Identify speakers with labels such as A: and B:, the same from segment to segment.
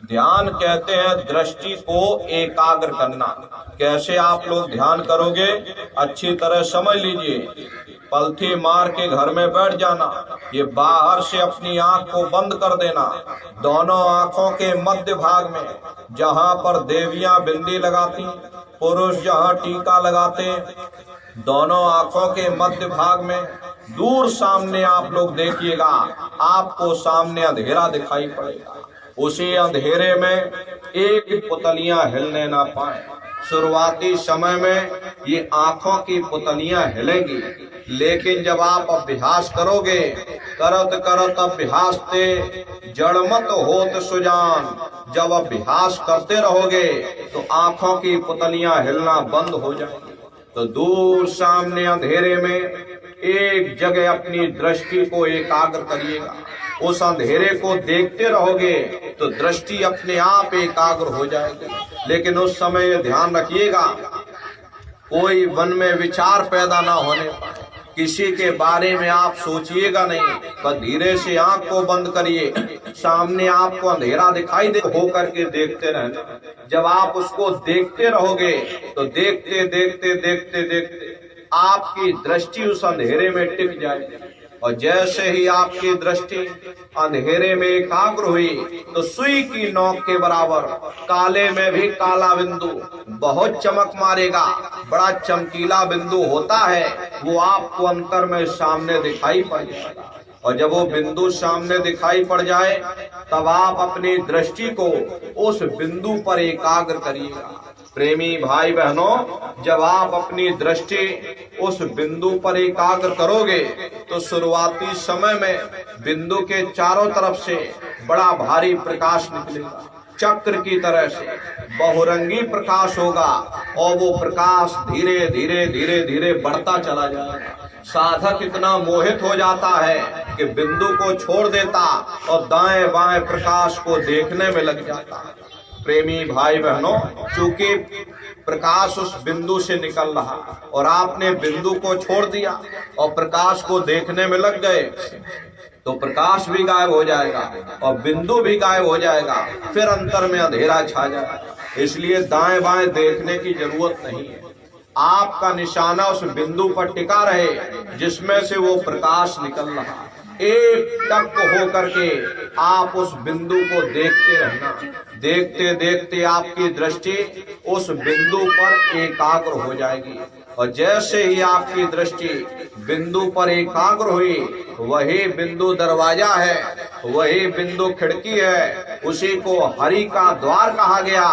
A: ध्यान कहते हैं दृष्टि को एकाग्र करना। कैसे आप लोग ध्यान करोगे, अच्छी तरह समझ लीजिए। पलथी मार के घर में बैठ जाना, ये बाहर से अपनी आंख को बंद कर देना। दोनों आंखों के मध्य भाग में जहां पर देवियां बिंदी लगाती, पुरुष जहां टीका लगाते, दोनों आंखों के मध्य भाग में दूर सामने आप लोग देखिएगा, आपको सामने अंधेरा दिखाई पड़ेगा। उसी अंधेरे में एक पुतलियां हिलने ना पाए। शुरुआती समय में ये आंखों की पुतलियां हिलेंगी, लेकिन जब आप अभ्यास करोगे, करत करत अभ्यास ते जड़मत होत सुजान, जब अभ्यास करते रहोगे तो आंखों की पुतलियां हिलना बंद हो जाएंगी। तो दूर सामने अंधेरे में एक जगह अपनी दृष्टि को एकाग्र करिएगा। उस अंधेरे को देखते रहोगे तो दृष्टि अपने आप एकाग्र हो जाएगी। लेकिन उस समय ध्यान रखिएगा, कोई मन में विचार पैदा ना होने पाए, किसी के बारे में आप सोचिएगा नहीं। पर धीरे से आंख को बंद करिए, सामने आपको अंधेरा दिखाई दे, हो करके देखते रहना। जब आप उसको देखते रहोगे तो देखते देखते देखते देखते आपकी दृष्टि उस अंधेरे में टिक जाएगी। और जैसे ही आपकी दृष्टि अंधेरे में एकाग्र हुई तो सुई की नोक के बराबर काले में भी काला बिंदु बहुत चमक मारेगा। बड़ा चमकीला बिंदु होता है, वो आपको अंतर में सामने दिखाई पड़ जाएगा। और जब वो बिंदु सामने दिखाई पड़ जाए तब आप अपनी दृष्टि को उस बिंदु पर एकाग्र करिएगा। प्रेमी भाई बहनों, जब आप अपनी दृष्टि उस बिंदु पर एकाग्र करोगे तो शुरुआती समय में बिंदु के चारों तरफ से बड़ा भारी प्रकाश निकलेगा, चक्र की तरह से बहुरंगी प्रकाश होगा। और वो प्रकाश धीरे धीरे धीरे धीरे बढ़ता चला जाएगा। साधक इतना मोहित हो जाता है कि बिंदु को छोड़ देता और दाएं बाएं प्रकाश को देखने में लग जाता है। प्रेमी भाई बहनों, चूंकि प्रकाश उस बिंदु से निकल रहा और आपने बिंदु को छोड़ दिया और प्रकाश को देखने में लग गए तो प्रकाश भी गायब हो जाएगा और बिंदु भी गायब हो जाएगा, फिर अंतर में अंधेरा छा जाएगा। इसलिए दाएं बाएं देखने की जरूरत नहीं है। आपका निशाना उस बिंदु पर टिका रहे जिसमें से वो प्रकाश निकल रहा। एक टक हो करके आप उस बिंदु को देखते रहना। देखते देखते आपकी दृष्टि उस बिंदु पर एकाग्र हो जाएगी। और जैसे ही आपकी दृष्टि बिंदु पर एकाग्र हुई, वही बिंदु दरवाजा है, वही बिंदु खिड़की है, उसी को हरि का द्वार कहा गया।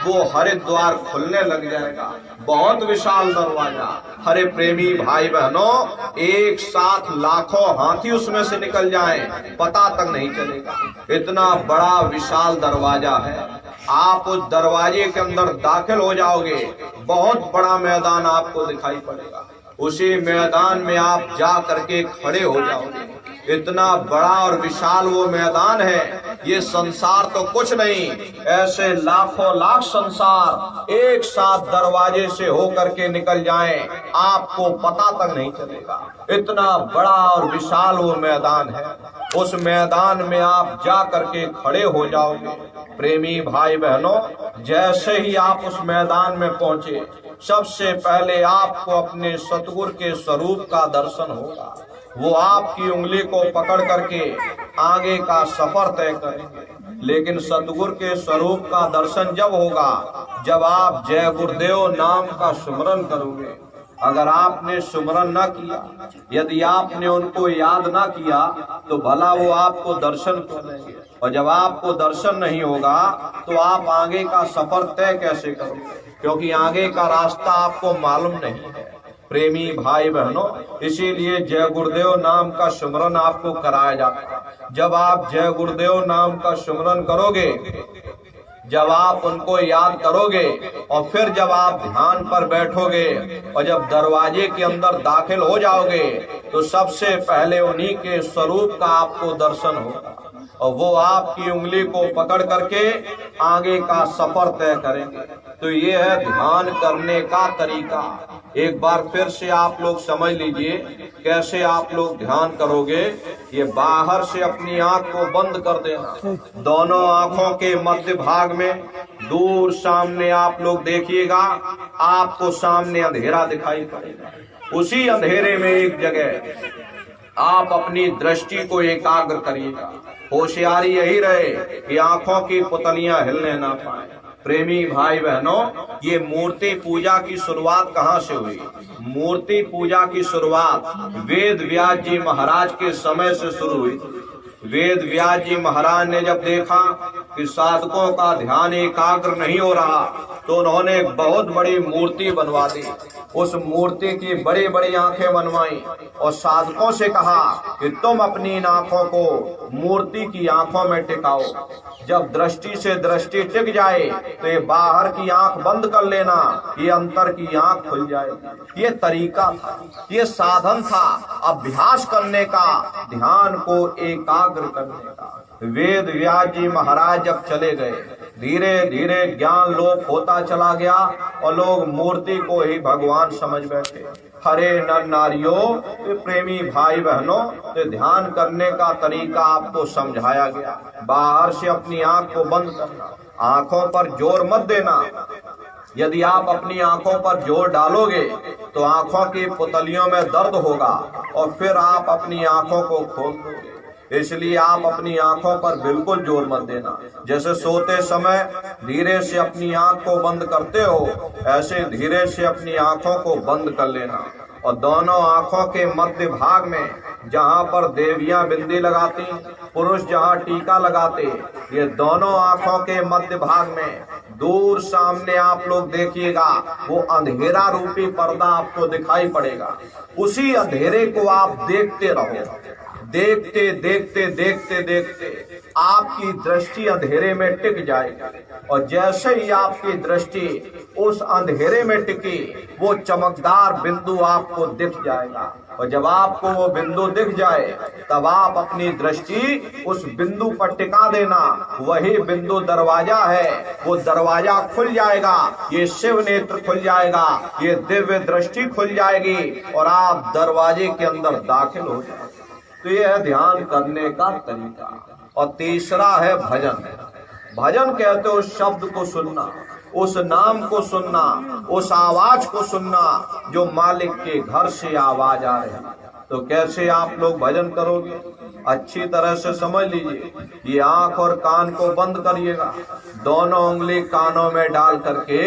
A: वो हरि द्वार खुलने लग जाएगा, बहुत विशाल दरवाजा। हरे प्रेमी भाई बहनों, एक साथ लाखों हाथी उसमें से निकल जाएं, पता तक नहीं चलेगा। इतना बड़ा विशाल दरवाजा है। आप उस दरवाजे के अंदर दाखिल हो जाओगे, बहुत बड़ा मैदान आपको दिखाई पड़ेगा। उसी मैदान में आप जा करके खड़े हो जाओगे। इतना बड़ा और विशाल वो मैदान है, ये संसार तो कुछ नहीं, ऐसे लाखों लाख संसार एक साथ दरवाजे से होकर के निकल जाएं, आपको पता तक नहीं चलेगा। इतना बड़ा और विशाल वो मैदान है। उस मैदान में आप जा करके खड़े हो जाओगे। प्रेमी भाई बहनों, जैसे ही आप उस मैदान में पहुंचे, सबसे पहले आपको अपने सतगुरु के स्वरूप का दर्शन होगा। वो आपकी उंगली को पकड़ करके आगे का सफर तय करेंगे। लेकिन सतगुरु के स्वरूप का दर्शन जब होगा जब आप जय गुरुदेव नाम का सुमरन करोगे। अगर आपने सुमरन न किया, यदि आपने उनको याद न किया, तो भला वो आपको दर्शन क्यों देंगे। और जब आपको दर्शन नहीं होगा तो आप आगे का सफर तय कैसे करोगे, क्योंकि आगे का रास्ता आपको मालूम नहीं है। प्रेमी भाई बहनों, इसीलिए जय गुरुदेव नाम का सुमरन आपको कराया जाता है। जब आप जय गुरुदेव नाम का सुमरन करोगे, जब आप उनको याद करोगे और फिर जब आप ध्यान पर बैठोगे और जब दरवाजे के अंदर दाखिल हो जाओगे तो सबसे पहले उन्हीं के स्वरूप का आपको दर्शन होगा और वो आपकी उंगली को पकड़ करके आगे का सफर तय करेंगे। तो ये है ध्यान करने का तरीका। एक बार फिर से आप लोग समझ लीजिए कैसे आप लोग ध्यान करोगे। ये बाहर से अपनी आंख को बंद कर देना, दोनों आंखों के मध्य भाग में दूर सामने आप लोग देखिएगा, आपको सामने अंधेरा दिखाई पड़ेगा। उसी अंधेरे में एक जगह आप अपनी दृष्टि को एकाग्र करिएगा। होशियारी यही रहे कि आंखों की पुतलियां हिलने ना पाए। प्रेमी भाई बहनों, ये मूर्ति पूजा की शुरुआत कहाँ से हुई? मूर्ति पूजा की शुरुआत वेद व्यास जी महाराज के समय से शुरू हुई। वेद व्यास जी महाराज ने जब देखा कि साधकों का ध्यान एकाग्र नहीं हो रहा, तो उन्होंने एक बहुत बड़ी मूर्ति बनवा दी। उस मूर्ति की बड़ी बड़ी आंखें बनवाई और साधकों से कहा कि तुम अपनी इन आंखों को मूर्ति की आंखों में टिकाओ। जब दृष्टि से दृष्टि टिक जाए तो ये बाहर की आंख बंद कर लेना, ये अंतर की आंख खुल जाएगी। ये तरीका था, ये साधन था अभ्यास करने का, ध्यान को एकाग्र करने का। वेद व्यास जी महाराज जब चले गए, धीरे धीरे ज्ञान लोप होता चला गया और लोग मूर्ति को ही भगवान समझ बैठे। हरे नर नारियों, प्रेमी भाई बहनों, तो ध्यान करने का तरीका आपको समझाया गया। बाहर से अपनी आंख को बंद करना, आंखों पर जोर मत देना। यदि आप अपनी आंखों पर जोर डालोगे तो आंखों की पुतलियों में दर्द होगा और फिर आप अपनी आंखों को खोल दोगे। इसलिए आप अपनी आंखों पर बिल्कुल जोर मत देना। जैसे सोते समय धीरे से अपनी आंख को बंद करते हो, ऐसे धीरे से अपनी आंखों को बंद कर लेना। और दोनों आंखों के मध्य भाग में जहाँ पर देवियां बिंदी लगाती, पुरुष जहाँ टीका लगाते, ये दोनों आंखों के मध्य भाग में दूर सामने आप लोग देखिएगा, वो अंधेरा रूपी पर्दा आपको दिखाई पड़ेगा। उसी अंधेरे को आप देखते रहो। देखते देखते देखते देखते आपकी दृष्टि अंधेरे में टिक जाएगी और जैसे ही आपकी दृष्टि उस अंधेरे में टिकी, वो चमकदार बिंदु आपको दिख जाएगा। और जब आपको वो बिंदु दिख जाए, तब आप अपनी दृष्टि उस बिंदु पर टिका देना। वही बिंदु दरवाजा है, वो दरवाजा खुल जाएगा, ये शिव नेत्र खुल जाएगा, ये दिव्य दृष्टि खुल जाएगी और आप दरवाजे के अंदर दाखिल हो जाएंगे। तो ये है ध्यान करने का तरीका। और तीसरा है भजन। भजन कहते हो उस शब्द को सुनना, उस नाम को सुनना, उस आवाज को सुनना जो मालिक के घर से आवाज आ रही है। तो कैसे आप लोग भजन करोगे? अच्छी तरह से समझ लीजिए। ये आंख और कान को बंद करिएगा, दोनों उंगली कानों में डाल करके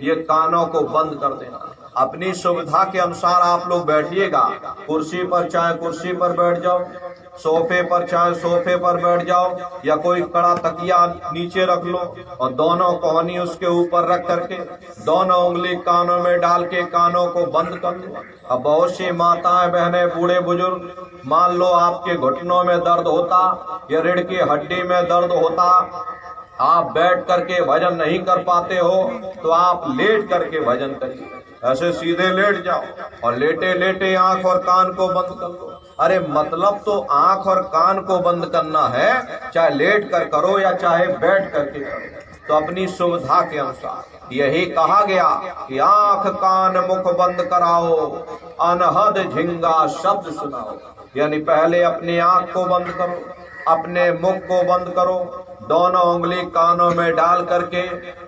A: ये कानों को बंद कर देना। अपनी सुविधा के अनुसार आप लोग बैठिएगा। कुर्सी पर चाहे कुर्सी पर बैठ जाओ, सोफे पर चाहे सोफे पर बैठ जाओ, या कोई कड़ा तकिया नीचे रख लो और दोनों कोहनी उसके ऊपर रख करके दोनों उंगली कानों में डाल के कानों को बंद कर लो। अब बहुत सी माताएं बहनें बूढ़े बुजुर्ग, मान लो आपके घुटनों में दर्द होता या रीढ़ की हड्डी में दर्द होता, आप बैठ करके भजन नहीं कर पाते हो, तो आप लेट करके भजन करिए। ऐसे सीधे लेट जाओ और लेटे लेटे आंख और कान को बंद कर लो। अरे मतलब तो आंख और कान को बंद करना है, चाहे लेट कर करो या चाहे बैठ करके करो। तो अपनी सुविधा के अनुसार यही कहा गया कि आंख कान मुख बंद कराओ, अनहद झिंगा शब्द सुनाओ। यानी पहले अपनी आंख को बंद करो, अपने मुख को बंद करो, दोनों उंगली कानों में डाल करके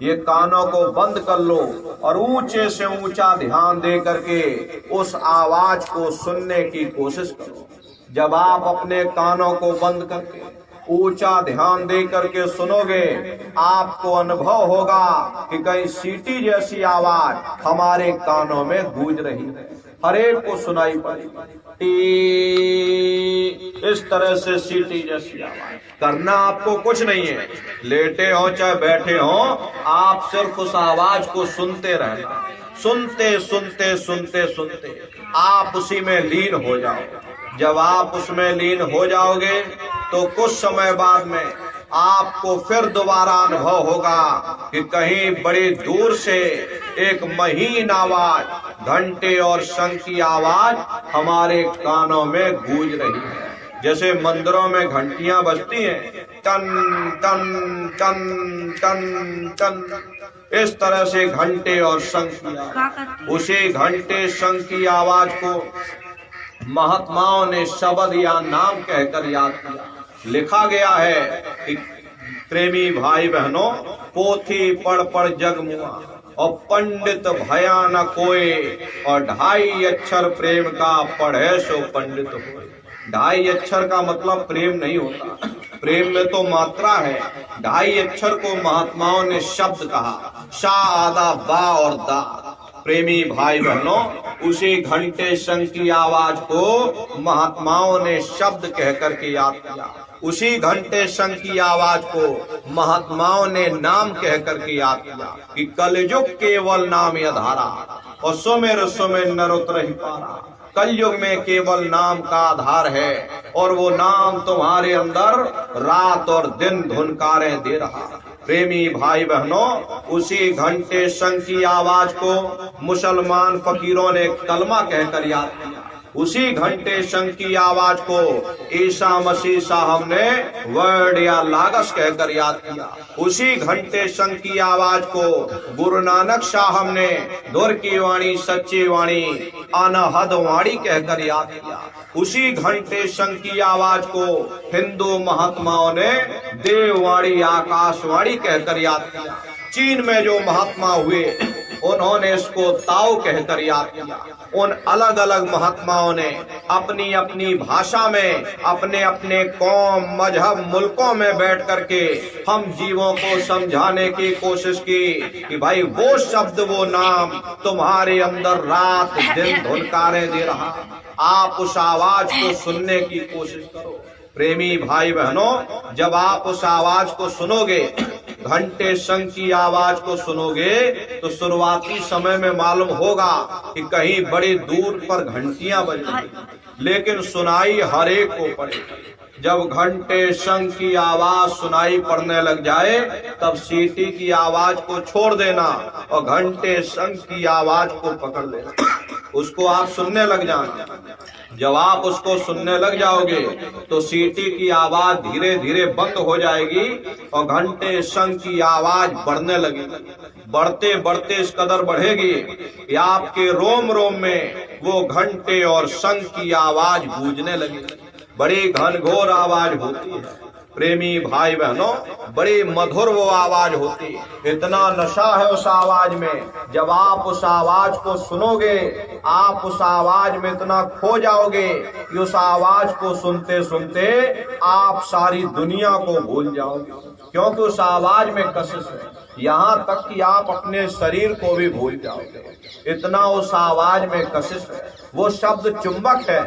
A: ये कानों को बंद कर लो और ऊंचे से ऊंचा ध्यान दे करके उस आवाज को सुनने की कोशिश करो। जब आप अपने कानों को बंद करके ऊंचा ध्यान दे करके सुनोगे, आपको अनुभव होगा कि कहीं सीटी जैसी आवाज हमारे कानों में गूंज रही है, हर एक को सुनाई पड़ेगी। इस तरह से सीटी जैसी आवाज करना आपको कुछ नहीं है। लेटे हो चाहे बैठे हो, आप सिर्फ उस आवाज को सुनते रहना। सुनते सुनते सुनते सुनते आप उसी में लीन हो जाओ। जब आप उसमें लीन हो जाओगे तो कुछ समय बाद में आपको फिर दोबारा अनुभव होगा कि कहीं बड़ी दूर से एक महीन आवाज, घंटे और शंख की आवाज हमारे कानों में गूंज रही है। जैसे मंदिरों में घंटियां बजती हैं, टन टन टन टन टन, इस तरह से घंटे और शंख की उसी घंटे शंख की आवाज को महात्माओं ने शब्द या नाम कहकर याद किया। लिखा गया है कि प्रेमी भाई बहनों, पोथी पढ़ पढ़ जग मुआ और पंडित भया न कोय, और 2.5 अक्षर प्रेम का पढ़े सो पंडित होए। 2.5 अक्षर का मतलब प्रेम नहीं होता, प्रेम में तो मात्रा है। 2.5 अक्षर को महात्माओं ने शब्द कहा, शा आदा बा और दा। प्रेमी भाई बहनों, उसी घंटे शंख की आवाज को महात्माओं ने शब्द कहकर के याद किया। उसी घंटे शंख की आवाज को महात्माओं ने नाम कहकर के याद किया कि कलयुग केवल नाम आधारा और सुमेर नर उतर ही पारा। कलयुग में केवल नाम का आधार है और वो नाम तुम्हारे अंदर रात और दिन धुनकारें दे रहा। प्रेमी भाई बहनों, उसी घंटे शंख की आवाज को मुसलमान फकीरों ने कलमा कहकर याद किया। उसी घंटे शंख की आवाज को ईसा मसीह साहब ने वर्ड या लागस कहकर याद किया। उसी घंटे शंख की आवाज को गुरु नानक साहब ने धुर की वाणी सच्ची वाणी अनहद वाणी कहकर याद किया। उसी घंटे शंख की आवाज को हिंदू महात्माओं ने देववाणी आकाशवाणी कहकर याद किया। चीन में जो महात्मा हुए उन्होंने इसको ताओ कहकर याद किया। उन अलग अलग महात्माओं ने अपनी अपनी भाषा में अपने अपने कौम मजहब मुल्कों में बैठ करके हम जीवों को समझाने की कोशिश की कि भाई वो शब्द वो नाम तुम्हारे अंदर रात दिन धुनकारें दे रहा। आप उस आवाज को सुनने की कोशिश करो। प्रेमी भाई बहनों, जब आप उस आवाज को सुनोगे, घंटे शंख की आवाज को सुनोगे, तो शुरुआती समय में मालूम होगा कि कहीं बड़ी दूर पर घंटियां बज रही, लेकिन सुनाई हर एक को पड़ेगी। जब घंटे शंख की आवाज सुनाई पड़ने लग जाए, तब सीटी की आवाज को छोड़ देना और घंटे शंख की आवाज को पकड़ लेना, उसको आप सुनने लग जाना। जब आप उसको सुनने लग जाओगे तो सीटी की आवाज धीरे धीरे बंद हो जाएगी और घंटे शंख की आवाज बढ़ने लगेगी। बढ़ते बढ़ते इस कदर बढ़ेगी कि आपके रोम रोम में वो घंटे और शंख की आवाज गूंजने लगेगी। बड़ी घनघोर आवाज होती है। प्रेमी भाई बहनों, बड़ी मधुर वो आवाज होती है। इतना नशा है उस आवाज में। जब आप उस आवाज को सुनोगे, आप उस आवाज में इतना खो जाओगे कि उस आवाज को सुनते सुनते आप सारी दुनिया को भूल जाओगे, क्योंकि उस आवाज में कशिश है। यहाँ तक कि आप अपने शरीर को भी भूल जाओगे, इतना उस आवाज में कशिश है। वो शब्द चुंबक है,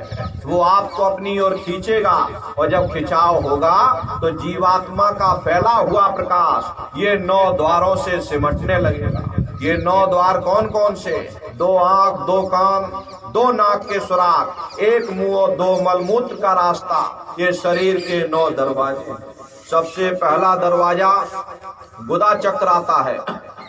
A: वो आपको अपनी ओर खींचेगा और जब खिंचाव होगा तो जीवात्मा का फैला हुआ प्रकाश ये 9 द्वारों से सिमटने लगेगा। ये 9 द्वार कौन कौन से? 2 आंख, 2 कान, 2 नाक के सुराख, 1 मुंह और 2 मलमूत्र का रास्ता, ये शरीर के 9 दरवाजे। सबसे पहला दरवाजा गुदा चक्र आता है।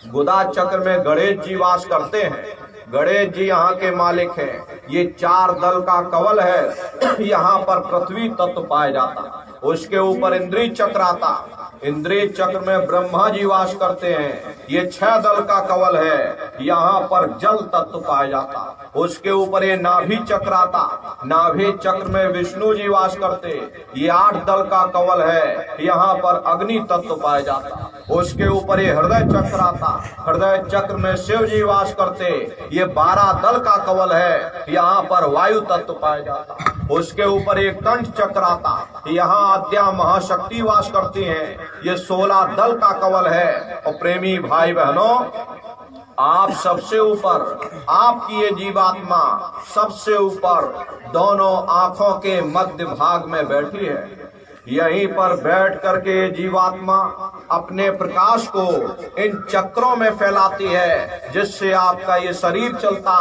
A: गुदा चक्र में गणेश जी वास करते हैं। गणेश जी यहाँ के मालिक हैं। ये 4 दल का कवल है। यहाँ पर पृथ्वी तत्व पाया जाता। उसके ऊपर इंद्रिय चक्र आता। इंद्रिय चक्र में ब्रह्मा जी वास करते हैं। ये 6 दल का कवल है। यहाँ पर जल तत्व पाया जाता। उसके ऊपर ये नाभि चक्र आता। नाभि चक्र में विष्णु जी वास करते। ये 8 दल का कवल है। यहाँ पर अग्नि तत्व पाया जाता। उसके ऊपर ये हृदय चक्र आता। हृदय चक्र में शिव जी वास करते। ये 12 दल का कवल है। यहाँ पर वायु तत्व पाया जाता। उसके ऊपर एक कंठ चक्र आता। यहाँ आद्या महाशक्ति वास करती हैं। ये 16 दल का कवल है। और प्रेमी भाई बहनों, आप सबसे ऊपर, आपकी ये जीवात्मा सबसे ऊपर दोनों आंखों के मध्य भाग में बैठी है। यहीं पर बैठ करके जीवात्मा अपने प्रकाश को इन चक्रों में फैलाती है, जिससे आपका ये शरीर चलता,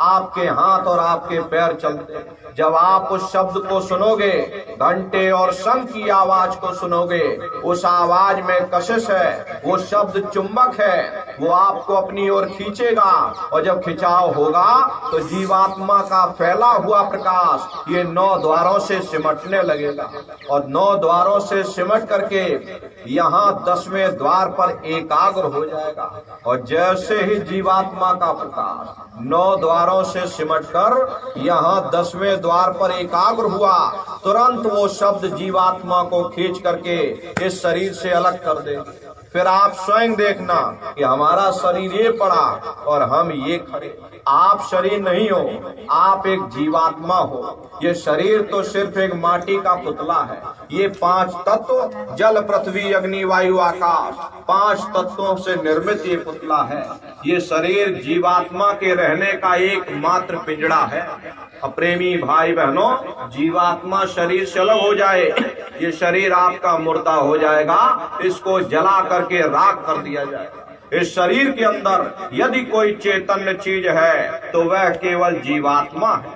A: आपके हाथ और आपके पैर चलते। जब आप उस शब्द को सुनोगे, घंटे और शंख की आवाज को सुनोगे, उस आवाज में कशिश है, वो शब्द चुंबक है, वो आपको अपनी ओर खींचेगा। और जब खिंचाव होगा तो जीवात्मा का फैला हुआ प्रकाश ये 9 द्वारों से सिमटने लगेगा, और 9 द्वारों से सिमट करके यहाँ 10वें द्वार पर एकाग्र हो जाएगा। और जैसे ही जीवात्मा का प्रकाश 9 द्वारों से सिमटकर यहाँ 10वें द्वार पर एकाग्र हुआ, तुरंत वो शब्द जीवात्मा को खींच करके इस शरीर से अलग कर दे। फिर आप स्वयं देखना कि हमारा शरीर ये पड़ा और हम ये खड़े। आप शरीर नहीं हो, आप एक जीवात्मा हो। ये शरीर तो सिर्फ एक माटी का पुतला है। ये 5 तत्व जल पृथ्वी अग्नि वायु आकाश, 5 तत्वों से निर्मित ये पुतला है। ये शरीर जीवात्मा के रहने का एकमात्र पिंजड़ा है। प्रेमी भाई बहनों, जीवात्मा शरीर से अलग हो जाए, ये शरीर आपका मुर्दा हो जाएगा, इसको जला करके राख कर दिया जाएगा। इस शरीर के अंदर यदि कोई चैतन्य चीज है तो वह केवल जीवात्मा है।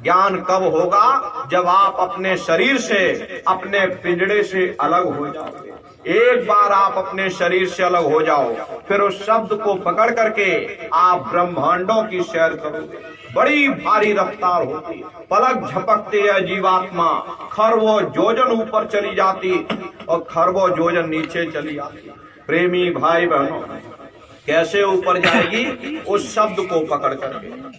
A: ज्ञान कब होगा? जब आप अपने शरीर से, अपने पिंजड़े से अलग हो जाओगे। एक बार आप अपने शरीर से अलग हो जाओ, फिर उस शब्द को पकड़ करके आप ब्रह्मांडों की सैर करोगे। बड़ी भारी रफ्तार होती, पलक झपकते है जीवात्मा खरबों जोजन ऊपर चली जाती और खरबों जोजन नीचे चली आती। प्रेमी भाई बहनों, कैसे ऊपर जाएगी? उस शब्द को पकड़ करके।